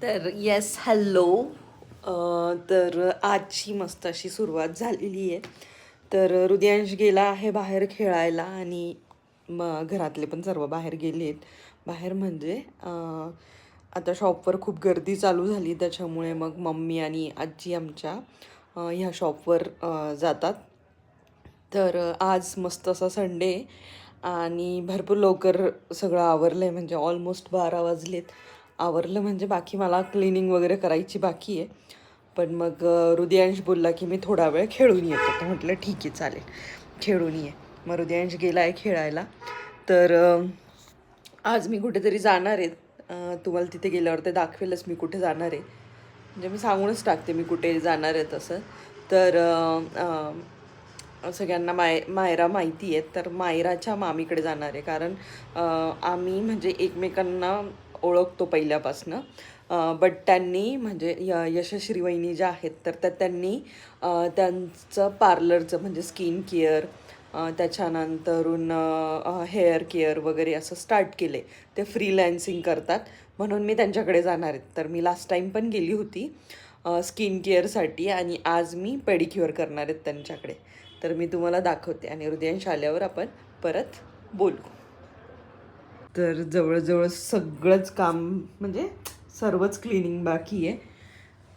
तर yes hello. तर आजची मस्त अशी सुरुवात झालेली आहे. तर हृदयांश गेला आहे बाहेर खेळायला आणि मग घरातले पण सर्व बाहेर गेले आहेत. बाहेर म्हणजे आता शॉपवर खूप गर्दी चालू झाली, त्याच्यामुळे मग मम्मी आणि आजी आमच्या ह्या शॉपवर जातात. तर आज मस्त असा संडे आणि भरपूर लवकर सगळं आवरलं आहे, म्हणजे ऑलमोस्ट 12 वाजलेत. आवरलं म्हणजे बाकी मला क्लिनिंग वगैरे करायची बाकी आहे. पण मग हृदयांश बोलला की मी थोडा वेळ खेळून येतो, तर म्हटलं ठीक आहे चालेल खेळून ये. मग हृदयांश गेला आहे खेळायला. तर आज मी कुठेतरी जाणार आहे. तुम्हाला तिथे गेल्यावर ते दाखवेलच मी कुठे जाणार आहे, म्हणजे मी सांगूनच टाकते मी कुठे जाणार आहे तसं. तर सगळ्यांना मायरा माहिती आहे, तर मायराच्या मामीकडे जाणार आहे. कारण आम्ही म्हणजे एकमेकांना ओळखतो पहिल्यापासनं. बट त्यांनी म्हणजे यशश्री वहिनी ज्या आहेत तर त्या त्यांनी त्यांचं पार्लरचं म्हणजे स्किन केअर, त्याच्यानंतरून हेअर केअर वगैरे असं स्टार्ट केले. ते फ्रीलॅन्सिंग करतात, म्हणून मी त्यांच्याकडे जाणार आहे. तर मी लास्ट टाईम पण गेली होती स्किन केअरसाठी आणि आज मी पेडिक्युअर करणार आहेत त्यांच्याकडे. तर मी तुम्हाला दाखवते आणि हृदयांश आल्यावर आपण परत बोलू. तर जवळजवळ सगळंच काम म्हणजे सर्वच क्लिनिंग बाकी आहे.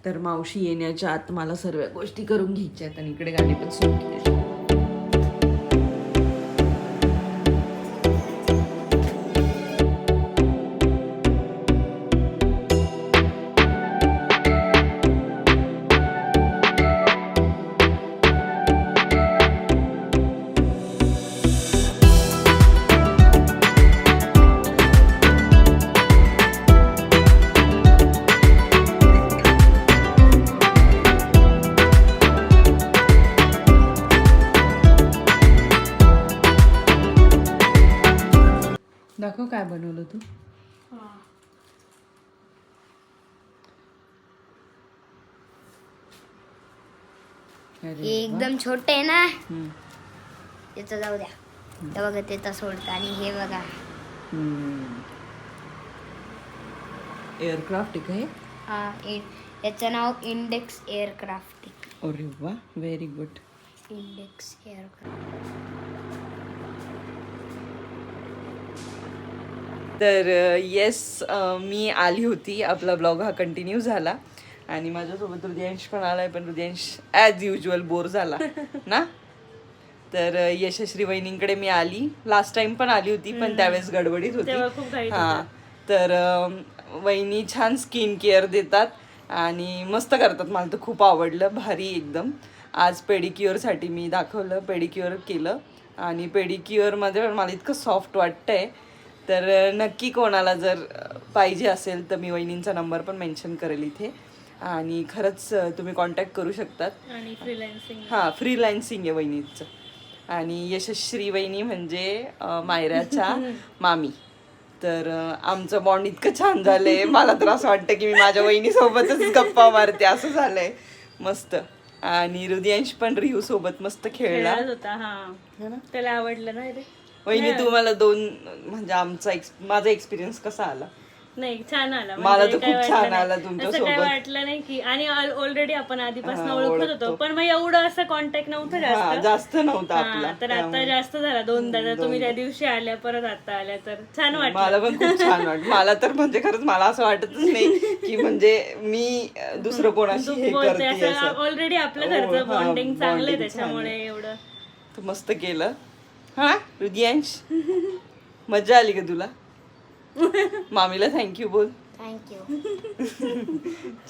तर मावशी येण्याच्या आत मला सर्व गोष्टी करून घ्यायच्या आहेत आणि इकडे गाडी पण सुरू केली. दाखव काय बनवलं तू. हे एकदम छोटे आहे ना, त्याचं जाऊ द्या. तर बघा त्याचा सोडता. आणि हे बघा एअरक्राफ्ट आहे हा, याचं नाव इंडेक्स एअरक्राफ्ट. अरे वा, व्हेरी गुड. Index aircraft. तर येस, मी आली होती. आपला ब्लॉग हा कंटिन्यू झाला आणि माझ्यासोबत हृदयांश पण आलाय, पण हृदयांश ॲज युजल बोर झाला ना. तर यशश्री वहिनींकडे मी आली. लास्ट टाइम पण आली होती, पण त्यावेळेस गडबडीत होती. हां, तर वहिनी छान स्किन केअर देतात आणि मस्त करतात. मला तर खूप आवडलं, भारी एकदम. आज पेडिक्युअरसाठी मी दाखवलं, पेडिक्युअर केलं आणि पेडिक्युअरमध्ये मला इतकं सॉफ्ट वाटतंय. तर नक्की कोणाला जर पाहिजे असेल तर मी वहिनींचा नंबर पण मेन्शन करेल इथे आणि खरंच तुम्ही कॉन्टॅक्ट करू शकतात. आणि फ्रीलॅन्सिंग, हां, फ्रीलॅन्सिंग आहे वहिनीचं. आणि यशश्री वहिनी म्हणजे मायराच्या मामी. तर आमचं बॉन्ड इतकं छान झालंय, मला तर असं वाटतं की मी माझ्या वहिनीसोबतच गप्पा मारते, असं झालंय मस्त. आणि हृदयांश पण रिहू सोबत मस्त खेळला होता. हा, त्याला आवडलं ना रे. वहिनी. तुम्हाला म्हणजे माझा एक्सपिरियन्स कसा आला? नाही, छान आला. मला तर खूप छान आला तुमच्या असं काय सोबत. वाटलं नाही की, आणि ऑलरेडी आपण आधीपासून ओळखत होतो, पण मग एवढं असं कॉन्टॅक्ट नव्हतं जास्त नव्हता आपला. तर आता जास्त झाला. दोनदा तुम्ही त्या दिवशी आल्या, परत आता आल्या, तर छान वाटलं. मला पण खूप छान वाटलं. मला तर म्हणजे खरंच मला असं वाटतच नाही की म्हणजे मी दुसरं कोणाशी हे करते असं. ऑलरेडी आपलं घरचं बॉन्डिंग चांगलं आहे, त्याच्यामुळे एवढं मस्त केलं. हा हृदयांश, मजा आली का तुला? मामीला थँक्यू बोल. थँक्यू.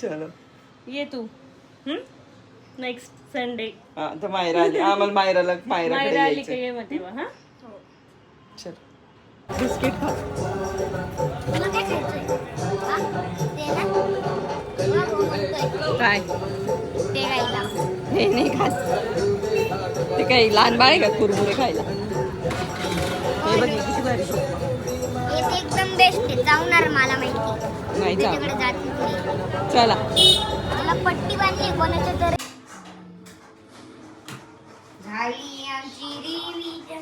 चलो ये तू नेक्स्ट संडे. हा, तर मायरा आली. आम्हाला मायराकडे मायरा आली का यायचंय. ये मग तेव्हा. हा, चल बिस्किट खा. तुला काय खायचंय? हा? ते ना? तुला भाऊ म्हणतोय. काय ते खायला. हे नाही खात ते. काही लहान बाळ आहे का कुरमुरे खायला? हे बघ किती भारी. हे ते एकदम बेस्ट आहे. जाऊणार मला माहिती. नाही मी जाऊ. तिकडे जात नाही. चला मला पट्टी बांधली कोणाच्या तरी. झाली आमची रिव्हिजन.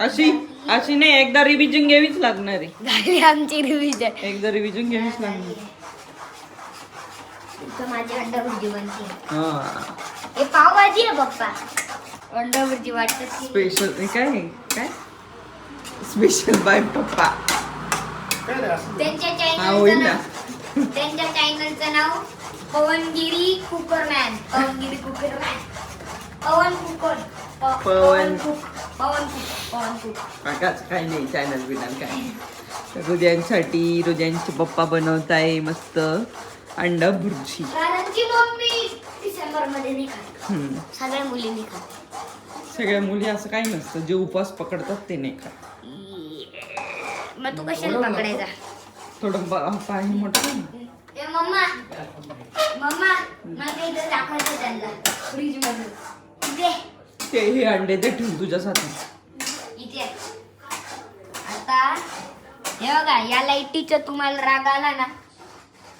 अशी नाही, एकदा रिव्हिजन घ्यावीच लागणार आहे. झाली आमची रिव्हिजन. एकदा रिव्हिजन घ्यावीच लागणार. इथं माझी अंडा भुर्जी बनते. हा हे पावभाजी आहे पप्पा. अंडा भुर्जी वाटत स्पेशल काय काय स्पेशल बाय पप्पा. त्यांच्या हा होईल चॅनलचं ना. नाव त्यांच्या चॅनलचं नाव पवनगिरी कुकरमॅन. पवनगिरी कुकरमॅन. पवन कुकर. पवन कुक. पवन कुक. पवन कुक. काकाच काही नाही चॅनल बिनल काय. तर हृदयांसाठी हृदयांचे पप्पा बनवत आहे मस्त अंडा भुर्जी. कारण की मम्मी डिसेंबर मध्ये नाही खात. सगळ्या मुलींनी खात. सगळ्या मुली असं काही नसतं जे उपवास पकडतात ते नाही खात. मग तू कशाला पकडायचा? थोडं पाणी मोठं आहे ना. ए मम्मा मम्मा मला इथं दाखवायचं त्यांना फ्रीज मधून. इथे ते हे अंडे ते ठेवून तुझ्यासाठी. इथे आता हे बघा या लाईटीचा तुम्हाला राग आला ना.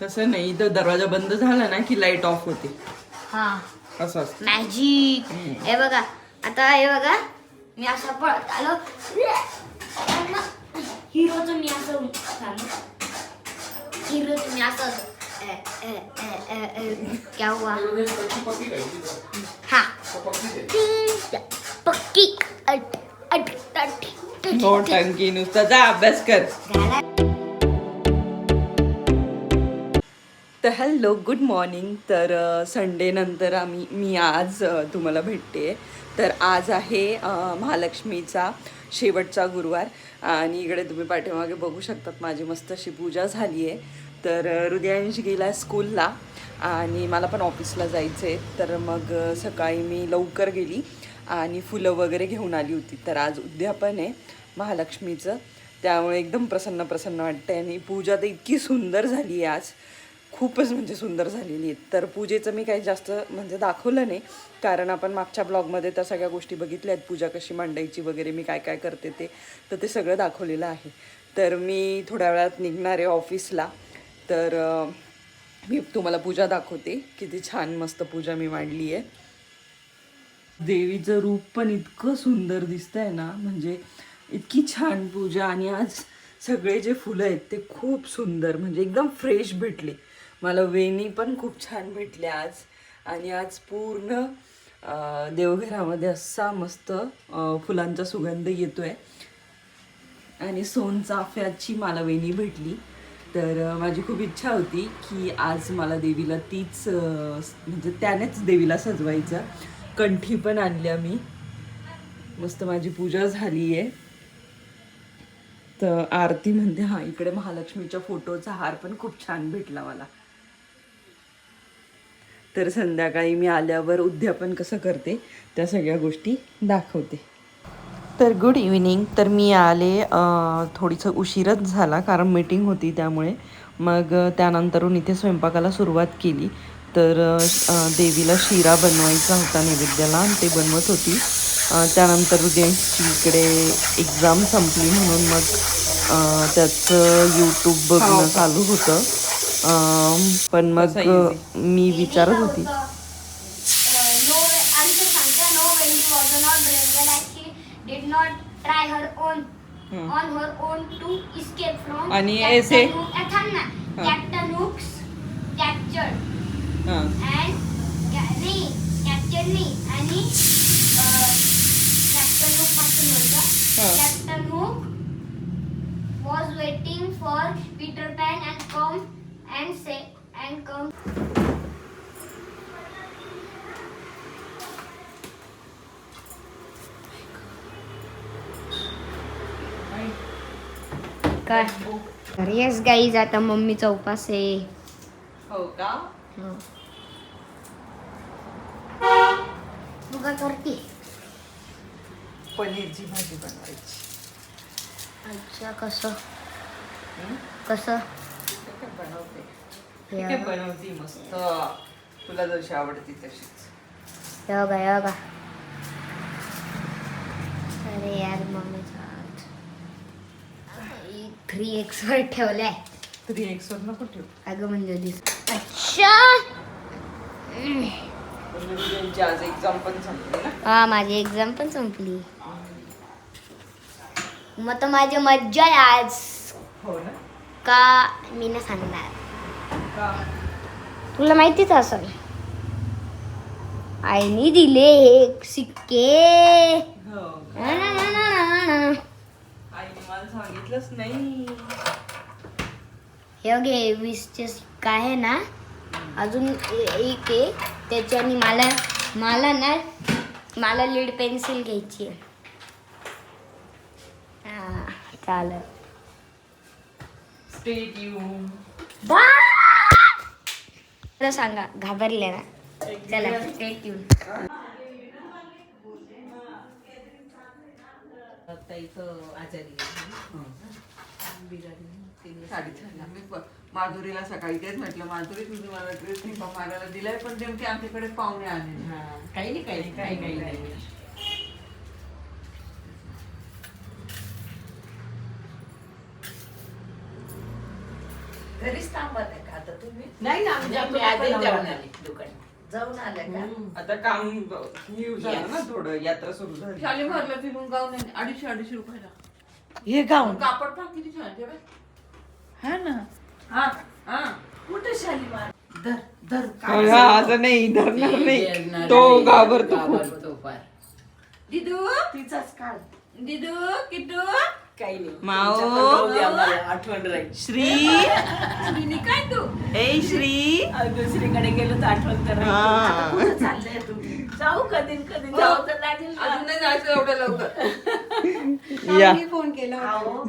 तसं नाही तर दरवाजा बंद झाला ना की लाईट ऑफ होते हा असं असतं. मॅजिक. हे बघा आता हे बघा मी असं पळत आलो. हिरोचं मी असं हिरो तुम्ही असं क्या हुआ हा पक्की अट अट अट नो टंकी नुसता जा अभ्यास कर. तर हॅलो गुड मॉर्निंग. तर संडे नंतर मी आज तुम्हाला भेटते. तर आज आहे महालक्ष्मीचा शेवटचा गुरुवार आणि इकडे तुम्ही पाठीमागे बघू शकतात माझी मस्त अशी पूजा झाली आहे. तर हृदयांश गेला स्कूलला आणि मला पण ऑफिसला जायचं आहे. तर मग सकाळी मी लवकर गेली आणि फुलं वगैरे घेऊन आली होती. तर आज उद्यापन आहे महालक्ष्मीचं त्यामुळे एकदम प्रसन्न प्रसन्न वाटतं आणि पूजा तर इतकी सुंदर झाली आहे आज. खूपच म्हणजे सुंदर झालेली आहे. तर पूजेचं मी काही जास्त म्हणजे दाखवलं नाही कारण आपण मागच्या ब्लॉगमध्ये त्या सगळ्या गोष्टी बघितल्या आहेत. पूजा कशी मांडायची वगैरे मी काय काय करते ते सगळं दाखवलेलं आहे. तर मी थोड्या वेळात निघणार आहे ऑफिसला. तर मी तुम्हाला पूजा दाखवते. किती छान मस्त पूजा मी मांडली आहे. देवीचं रूप पण इतकं सुंदर दिसतंय ना म्हणजे इतकी छान पूजा. आणि आज सगळे जे फुलं आहेत ते खूप सुंदर म्हणजे एकदम फ्रेश भेटले मला. वेणी पण खूप छान भेटले आज. आणि आज पूर्ण देवघरामध्ये असा मस्त फुलांचा सुगंध येतोय. आणि सोनचाफ्याची मला वेणी भेटली. तर माझी खूप इच्छा होती की आज मला देवीला तीच म्हणजे त्यानेच देवीला सजवायचं. कंठी पण आणल्या मी. मस्त माझी पूजा झाली आहे. तर आरती म्हणते हा इकडे महालक्ष्मीच्या फोटोचा हार पण खूप छान भेटला मला. तर संध्याकाळी मी आल्यावर उद्यापन कसं करते त्या सगळ्या गोष्टी दाखवते. तर गुड इव्हिनिंग. तर मी आले थोडीसं उशीरच झाला कारण मीटिंग होती त्यामुळे. मग त्यानंतरून इथे स्वयंपाकाला सुरुवात केली. तर देवीला शिरा बनवायचा होता नैवेद्याला आणि ते बनवत होती. त्यानंतर उद्याची इकडे एक्झाम संपली म्हणून मग त्याचं यूट्यूब बघणं चालू होतं. पण मग मी विचारत होती did not try her own on her own to escape from आणि ऐसे Captain Hooks captured and नाही captured नाही आणि Captain Hook पासून बोलतो. Captain Hook was waiting for Peter Pan and come and say and come. काय तर yes guys आता मम्मीचा उपास आहे. हो का. तू काय करते? पनीरची भाजी बनवायची. अच्छा कसं कसं बनवते काय बनवते मस्त तुला जशी आवडती तशीच. योगा अरे यार मम्मीचा 3x वर ठेवलाय. 3x वर नको ठेव. अगं म्हणजे दिस. अच्छा आज एक्झाम पण संपली ना. हा माझी एक्झाम पण संपली. मग तर माझी मज्जा आहे आज. हो ना. का मी ना सांगणार का तुला माहितीच असेल. आईने दिले हे सिक्के. हो ना, ना, ना, ना, ना, ना. आईने मला सांगितलंच नाही. हे बघे 20चे सिक्का आहे ना, अजून एक आहे त्याच्याने मला लीड पेन्सिल घ्यायची आहे. हा चालेल. Stay tune. बा सांगा घाबरले ना. चला स्टे ट्यून. साडी छान. मी माधुरीला सकाळी तेच म्हटलं, माधुरी तुम्ही मला ड्रेस नाही मारायला दिलाय, पण नेमके आमच्याकडे पाहुणे आले. काही नाही. घरीच थांबत आहे का आता तुम्ही? नाही ना, मी आधी जाऊन आले दुकानात. जाऊन आले का? आता काम हे झालं ना थोडं, यात्रा सुरू झाली. शालीमारला फिरून गाऊन आहे, 250 रुपयाला. हे गाऊन कापड पहा किती छान आहे बे. हा ना. हा हा. कुठे शालीमार? धर धर हा, असं नाही धरणार नाही, तो घाबरतो खूप. दिदू तिचाच काढ. दिदू किटू काही नाही. माओ. तुमच्याकडे जाऊ दे आम्हाला, आठवण राहील. श्री. श्रीनी काय तू ए श्री. दुसरीकडे गेलो तर आठवण तर राहील. हा. आता कुठं चाललंय तुम्ही? जाऊ कधी कधी जाऊ तर लागेल ना. अजून नाही जायचं एवढं लवकर. या. फोन केला आओ.